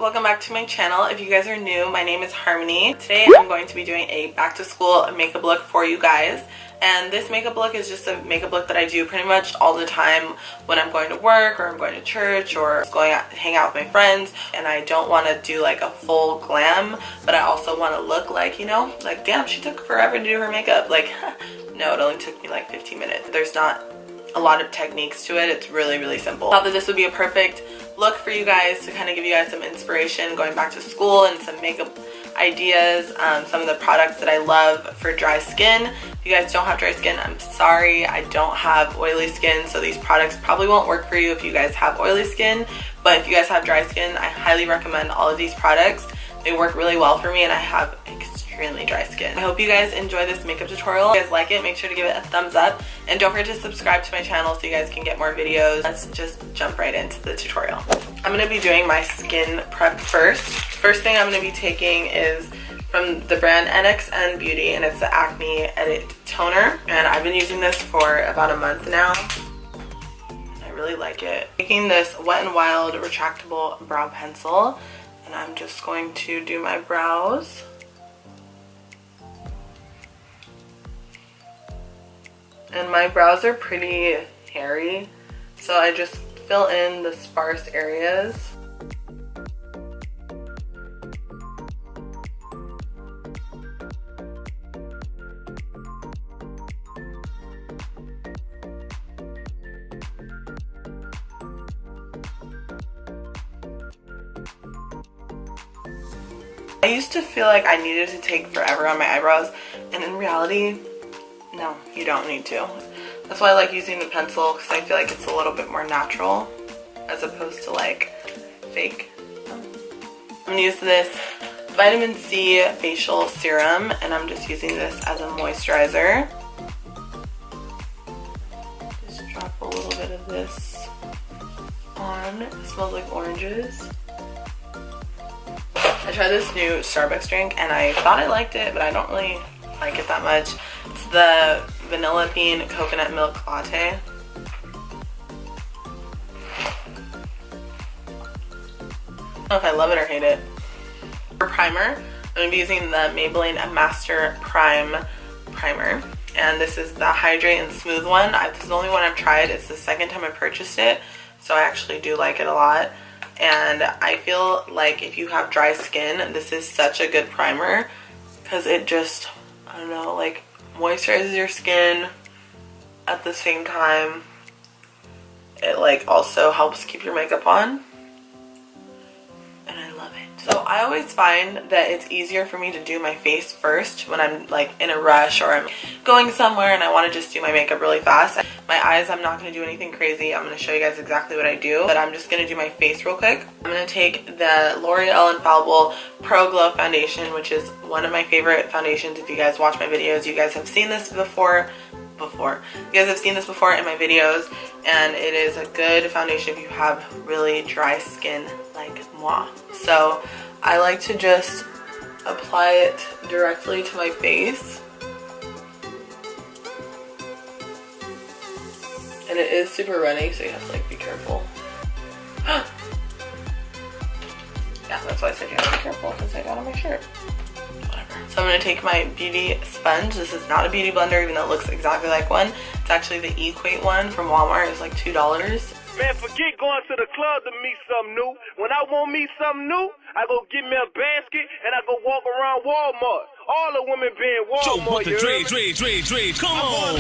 welcome back to my channel. If you guys are new, my name is Harmony. Today I'm going to be doing a back to school makeup look for you guys. And this makeup look is just a makeup look that I do pretty much all the time when I'm going to work or I'm going to church or going out to hang out with my friends, and I don't want to do like a full glam, but I also want to look like, you know, like damn, she took forever to do her makeup. Like no, it only took me like 15 minutes. There's not a lot of techniques to it. It's really simple. I thought that this would be a perfect look for you guys to kind of give you guys some inspiration going back to school and some makeup ideas, some of the products that I love for dry skin. If you guys don't have dry skin, I'm sorry, I don't have oily skin, so these products probably won't work for you if you guys have oily skin. But if you guys have dry skin, I highly recommend all of these products. They work really well for me and I have extremely dry skin. I hope you guys enjoy this makeup tutorial. If you guys like it, make sure to give it a thumbs up and don't forget to subscribe to my channel so you guys can get more videos. Let's just jump right into the tutorial. I'm going to be doing my skin prep first. First thing I'm going to be taking is from the brand NXN Beauty, and it's the Acne Edit Toner, and I've been using this for about a month now. I really like it. Taking this Wet n Wild retractable brow pencil, and I'm just going to do my brows. And my brows are pretty hairy, so I just fill in the sparse areas. I used to feel like I needed to take forever on my eyebrows, and in reality, no, you don't need to. That's why I like using the pencil, because I feel like it's a little bit more natural as opposed to like fake. I'm gonna use this vitamin C facial serum, and I'm just using this as a moisturizer. Just drop a little bit of this on. It smells like oranges. I tried this new Starbucks drink and I thought I liked it, but I don't really like it that much. It's the vanilla bean coconut milk latte. I don't know if I love it or hate it. For primer, I'm going to be using the Maybelline Master Prime Primer. And this is the Hydrate and Smooth one. This is the only one I've tried. It's the second time I purchased it, so I actually do like it a lot. And I feel like if you have dry skin, this is such a good primer because it just, I don't know, like moisturizes your skin at the same time. It like also helps keep your makeup on, and I love it. So I always find that it's easier for me to do my face first when I'm like in a rush or I'm going somewhere and I want to just do my makeup really fast. My eyes, I'm not going to do anything crazy. I'm going to show you guys exactly what I do, but I'm just going to do my face real quick. I'm going to take the L'Oreal Infallible Pro Glow Foundation, which is one of my favorite foundations. If you guys watch my videos, you guys have seen this before. You guys have seen this before in my videos, and it is a good foundation if you have really dry skin like moi. So I like to just apply it directly to my face. And it is super runny, so you have to like be careful. Yeah, that's why I said you have to be careful, because I got on my shirt. Whatever. So I'm going to take my beauty sponge. This is not a beauty blender, even though it looks exactly like one. It's actually the Equate one from Walmart. It's like $2. Man, forget going to the club to meet something new. When I want me something new, I go get me a basket and I go walk around Walmart. All the women being Walmart, you heard me? Come on.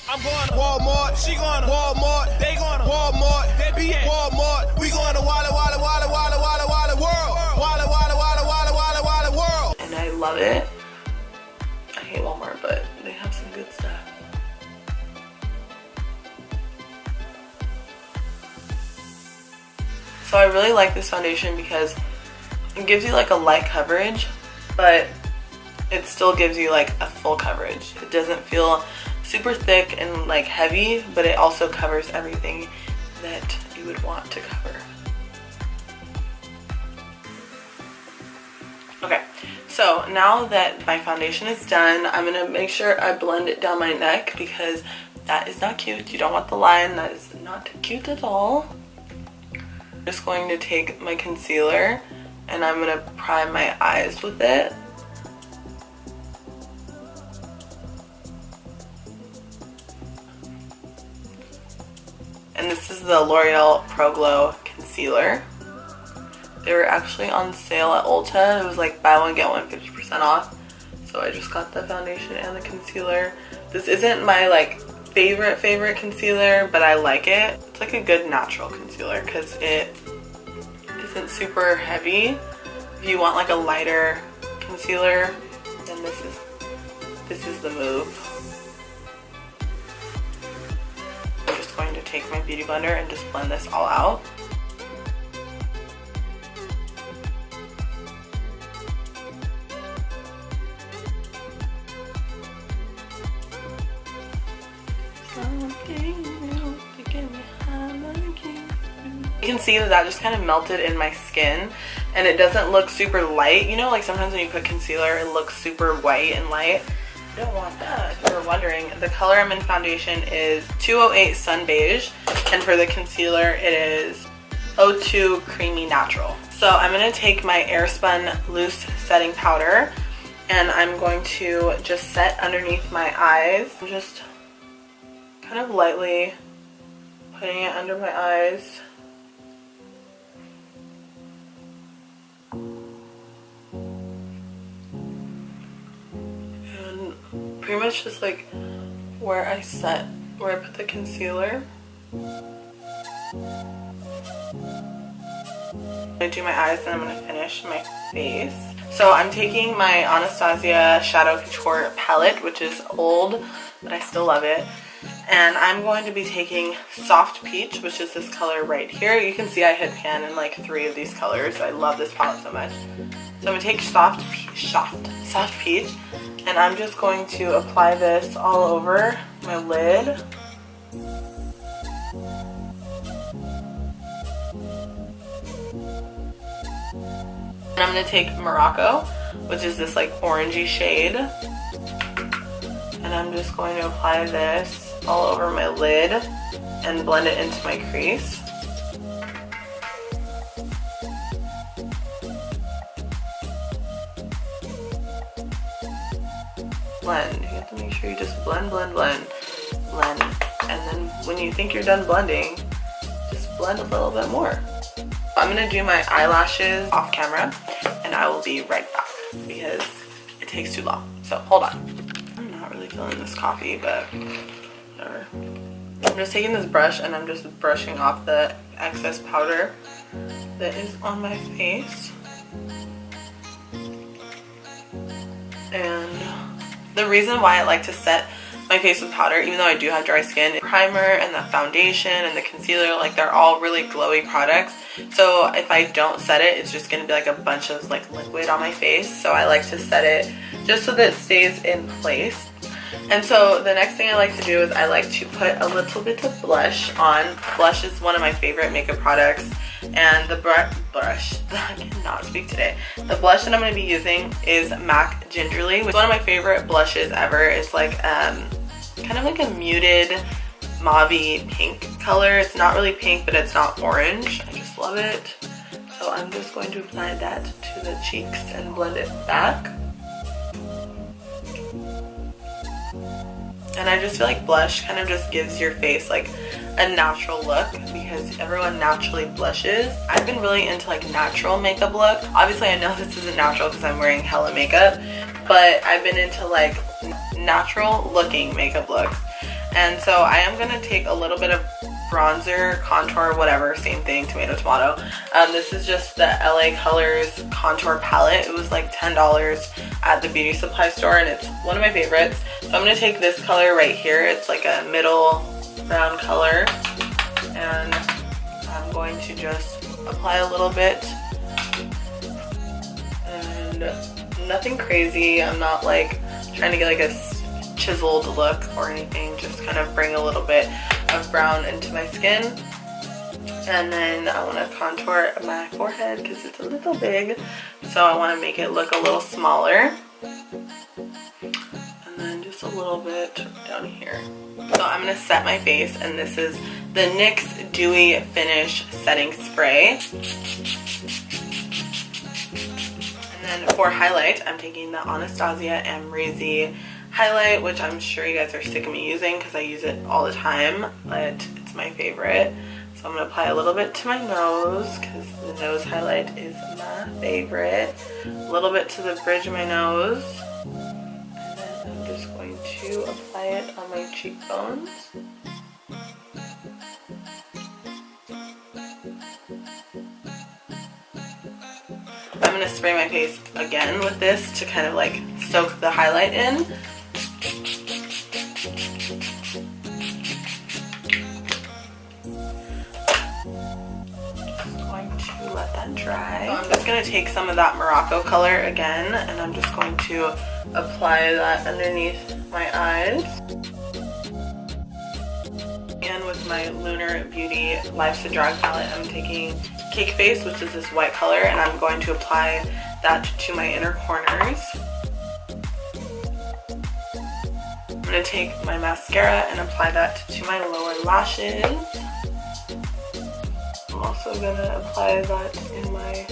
I'm going to Walmart. She going to Walmart. They going to Walmart. They be at Walmart. We going to Walla Walla Walla Walla Walla Walla World. Walla Walla Walla Walla Walla Walla World. And I love it. I hate Walmart, but they have some good stuff. So I really like this foundation because it gives you like a light coverage, but it still gives you like a full coverage. It doesn't feel super thick and like heavy, but it also covers everything that you would want to cover. Okay, so now that my foundation is done, I'm gonna make sure I blend it down my neck because that is not cute. You don't want the line. That is not cute at all. just going to take my concealer and I'm going to prime my eyes with it. And this is the L'Oreal Pro Glow Concealer. They were actually on sale at Ulta. It was like buy one get one 50% off. So I just got the foundation and the concealer. This isn't my like favorite concealer, but I like it. It's like a good natural concealer because it isn't super heavy. If you want like a lighter concealer, then this is the move. I'm just going to take my beauty blender and just blend this all out. You can see that that just kind of melted in my skin and it doesn't look super light. You know, like sometimes when you put concealer it looks super white and light. I don't want that. If you were wondering, the color I'm in foundation is 208 Sun Beige, and for the concealer it is 02 Creamy Natural. So I'm going to take my Spun loose setting powder and I'm going to just set underneath my eyes. I'm just kind of lightly putting it under my eyes. And pretty much just like where I put the concealer. I do my eyes and I'm going to finish my face. So I'm taking my Anastasia Shadow Couture palette, which is old, but I still love it. And I'm going to be taking Soft Peach, which is this color right here. You can see I hit pan in like 3 of these colors. I love this palette so much. So I'm going to take Soft Peach, and I'm just going to apply this all over my lid. And I'm going to take Morocco, which is this like orangey shade. And I'm just going to apply this all over my lid and blend it into my crease. Blend. You have to make sure you just blend. And then when you think you're done blending, just blend a little bit more. I'm going to do my eyelashes off camera and I will be right back because it takes too long. So hold on. I'm not really feeling this coffee, but whatever. I'm just taking this brush and I'm just brushing off the excess powder that is on my face. And the reason why I like to set my face with powder, even though I do have dry skin, the primer and the foundation and the concealer, like they're all really glowy products. So if I don't set it, it's just gonna be like a bunch of like liquid on my face. So I like to set it just so that it stays in place. And so the next thing I like to do is I like to put a little bit of blush on. Blush is one of my favorite makeup products. And the blush, I cannot speak today. The blush that I'm going to be using is MAC Gingerly, which is one of my favorite blushes ever. It's like kind of like a muted mauve-y pink color. It's not really pink, but it's not orange. I just love it. So I'm just going to apply that to the cheeks and blend it back. And I just feel like blush kind of just gives your face like a natural look because everyone naturally blushes. I've been really into like natural makeup look. Obviously I know this isn't natural because I'm wearing hella makeup, but I've been into like natural looking makeup looks. And so I am going to take a little bit of bronzer, contour, whatever, same thing, tomato. This is just the LA Colors contour palette. It was like $10 at the beauty supply store and it's one of my favorites. So I'm going to take this color right here. It's like a middle brown color and I'm going to just apply a little bit and nothing crazy. I'm not like trying to get like a chiseled look or anything, just kind of bring a little bit of brown into my skin. And then I want to contour my forehead because it's a little big, so I want to make it look a little smaller. And then just a little bit down here. So I'm going to set my face, and this is the NYX Dewy Finish Setting Spray. And then for highlight, I'm taking the Anastasia Amrezy Highlight, which I'm sure you guys are sick of me using because I use it all the time, but it's my favorite. So I'm going to apply a little bit to my nose because the nose highlight is my favorite. A little bit to the bridge of my nose. And then I'm just going to apply it on my cheekbones. I'm going to spray my face again with this to kind of like soak the highlight in. Let that dry. So I'm just going to take some of that Morocco color again, and I'm just going to apply that underneath my eyes. And with my Lunar Beauty Life's a Drag palette, I'm taking Cake Face, which is this white color, and I'm going to apply that to my inner corners. I'm going to take my mascara and apply that to my lower lashes. I'm also going to apply that in my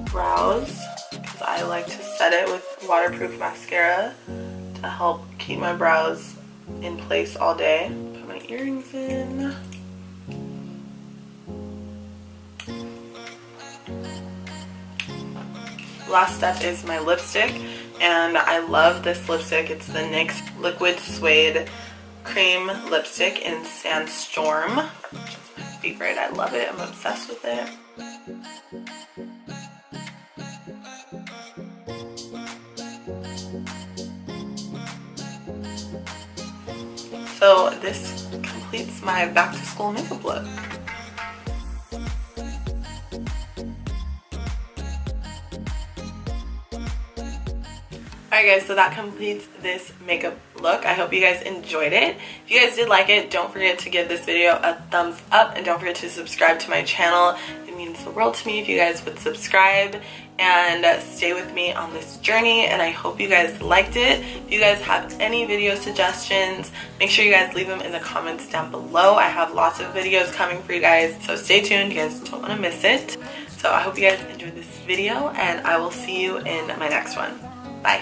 brows because I like to set it with waterproof mascara to help keep my brows in place all day. Put my earrings in. Last step is my lipstick, and I love this lipstick. It's the NYX Liquid Suede Cream Lipstick in Sandstorm. Favorite. I love it. I'm obsessed with it. So this completes my back to school makeup look. Alright guys, so that completes this makeup look. I hope you guys enjoyed it. If you guys did like it, don't forget to give this video a thumbs up and don't forget to subscribe to my channel. It means the world to me if you guys would subscribe and stay with me on this journey, and I hope you guys liked it. If you guys have any video suggestions, make sure you guys leave them in the comments down below. I have lots of videos coming for you guys, so stay tuned. You guys don't want to miss it. So I hope you guys enjoyed this video, and I will see you in my next one. Bye.